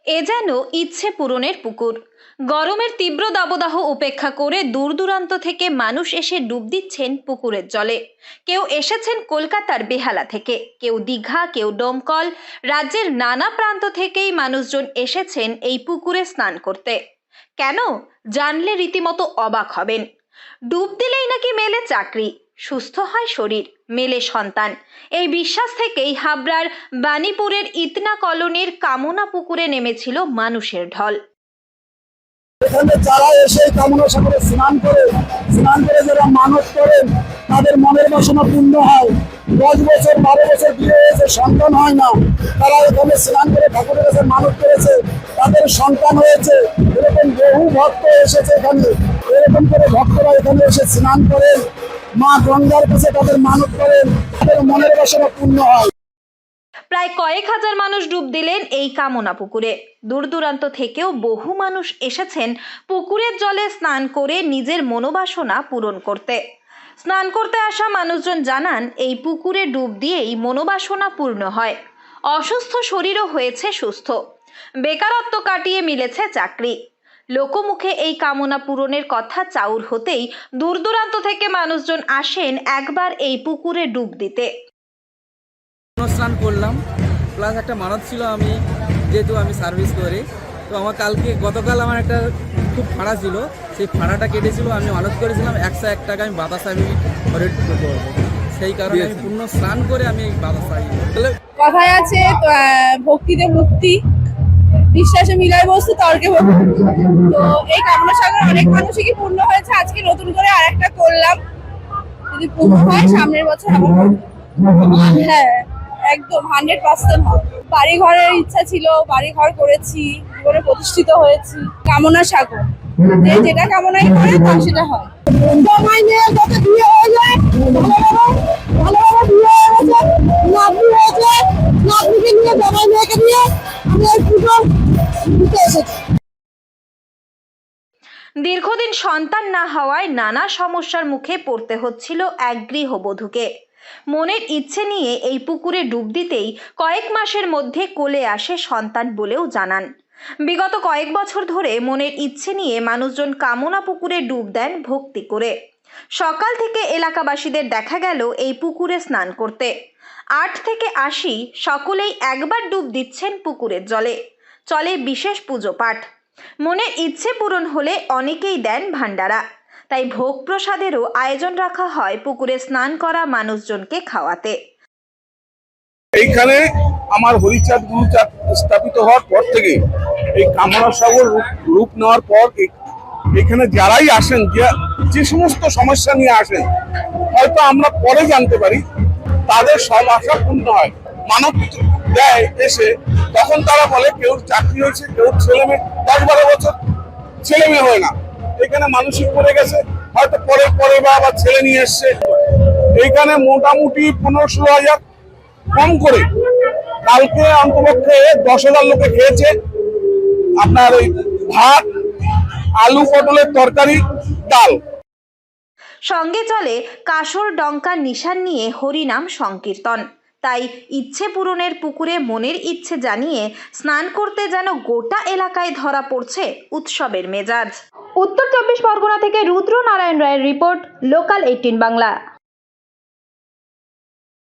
এ যেন ইচ্ছে পূরণের পুকুর। গরমের তীব্র দাবদাহ উপেক্ষা করে দূর দূরান্ত থেকে মানুষ এসে ডুব দিচ্ছেন পুকুরের জলে। কেউ এসেছেন কলকাতার বেহালা থেকে, কেউ দীঘা, কেউ ডোমকল। রাজ্যের নানা প্রান্ত থেকেই মানুষজন এসেছেন এই পুকুরে স্নান করতে। কেন জানলে রীতিমতো অবাক হবেন। ডুব দিলেই নাকি মেলে চাকরি, সুস্থ হয় শরীর, মেলে সন্তান। এই বিশ্বাস থেকেই হাবড়ার বাণীপুরের ইতনা কলোনির কামনা পুকুরে নেমেছিল মানুষের ঢল। এখানে যারা এসে কামনা সাগরে স্নান করে যারা মানত করেন তাদের মনের বাসনা পূর্ণ হয়। 10 বছর 12 বছর বিয়ে হয়েছে, সন্তান হয় না, তারা এখানে স্নান করে ঠাকুরের কাছে মানত করেছে, তাদের সন্তান হয়েছে। এরকম বহু ভক্ত এসেছে এখানে। এরকম করে ভক্তরা এখানে এসে স্নান করেন, মা গঙ্গার কাছে তাদের মানত করেন, তাদের মনের বাসনা পূর্ণ হয়। প্রায় কয়েক হাজার মানুষ ডুব দিলেন এই কামনা পুকুরে। দূর দূরান্ত থেকেও বহু মানুষ এসেছেন পুকুরের জলে স্নান করে নিজের মনোবাসনা পূরণ করতে। স্নান করতে আসা মানুষজন জানান, এই পুকুরে ডুব দিয়েই মনোবাসনা পূর্ণ হয়। অসুস্থ শরীরও হয়েছে সুস্থ, বেকারত্ব কাটিয়ে মিলেছে চাকরি। লোকমুখে এই কামনা পূরণের কথা চাউর হতেই দূর দূরান্ত থেকে মানুষজন আসেন একবার এই পুকুরে ডুব দিতে। স্নান করলাম, প্লাস একটা মানত ছিল, আমি যেহেতু আমি সার্ভিস করি, তো আমার গতকাল আমার একটা খুব ফাঁড়া ছিল, সেই ফাঁড়াটা কেটেছিল। আমি মানত করেছিলাম 101 টাকা আমি বাতাস আমি ঘরে করবো, সেই কারণে আমি পূর্ণ স্নান করে আমি বাতাস তাহলে কথায় আছে ভক্তিতে মুক্তি, বিশ্বাসে মিলায় বস্তু তর্কে ভক্তি। তো এই কামনা সাগর অনেক মানুষই কি পূর্ণ হয়েছে, আজকে নতুন করে আরেকটা করলাম। যদি পূর্ণ হয় সামনের বছর আবার, হ্যাঁ একদম 100% হয়। বাড়ি ঘরের ইচ্ছা ছিল, বাড়ি ঘর করেছি, জীবনে প্রতিষ্ঠিত হয়েছি। কামনা সাগর, যেটা কামনাই করে তার সেটা হয়। জামাই মেয়ে যাতে বিয়ে হয়ে যায়, ভালোভাবে বিয়ে হয়ে গেছে, নাতনি হয়েছে, নাতনিকে নিয়ে জামাই মেয়েকে নিয়ে আমি এই পুজো দিতে এসেছি। দীর্ঘদিন সন্তান না হওয়ায় নানা সমস্যার মুখে পড়তে হচ্ছিল এক গৃহবধূকে। মনের ইচ্ছে নিয়ে এই পুকুরে ডুব দিতেই কয়েক মাসের মধ্যে কোলে আসে সন্তান বলেও জানান। বিগত কয়েক বছর ধরে মনের ইচ্ছে নিয়ে মানুষজন কামনা পুকুরে ডুব দেন ভক্তি করে। সকাল থেকে এলাকাবাসীদের দেখা গেল এই পুকুরে স্নান করতে। 8 থেকে 80 সকলেই একবার ডুব দিচ্ছেন পুকুরের জলে। চলে বিশেষ পুজো পাঠ। মনের ইচ্ছে পূরণ হলে অনেকেই দেন ভান্ডারা। তাই ভোগ প্রসাদেরও আয়োজন রাখা হয় পুকুরে স্নান করা মানুষজনকে খাওয়াতে। এইখানে আমার হরিচাঁদ গুরুচাঁদ স্থাপিত হওয়ার পর থেকে এই কামনা সাগর রূপ নেওয়ার পর এখানে যারাই আসেন, যে সমস্ত সমস্যা নিয়ে আসেন, হয়তো আমরা পরে জানতে পারি, তাদের সব আশা পূর্ণ হয়। মানত দেয় এসে, তখন তারা বলে কেউ চাকরি হয়েছে, কেউ ছেলে মেয়ে 10-12 বছর ছেলে মেয়ে হয় না, এখানে মানসিক করে গেছে, হয়তো পরে বা আবার ছেলে নিয়ে এসছে। এইখানে মোটামুটি 15-16 হাজার কম করে কালকে অন্তপক্ষে 10,000 লোকে খেয়েছে। আপনার ওই ভাত, আলু পটলের তরকারি, ডাল। সঙ্গে চলে কাসর ডঙ্কা নিশান নিয়ে হরিনাম সংকীর্তন। তাই ইচ্ছে পূরণের পুকুরে মনের ইচ্ছে জানিয়ে স্নান করতে যেন গোটা এলাকায় ধরা পড়ছে উৎসবের মেজাজ। উত্তর 24 পরগনা থেকে রুদ্র নারায়ণ রায়ের রিপোর্ট, লোকাল 18 বাংলা।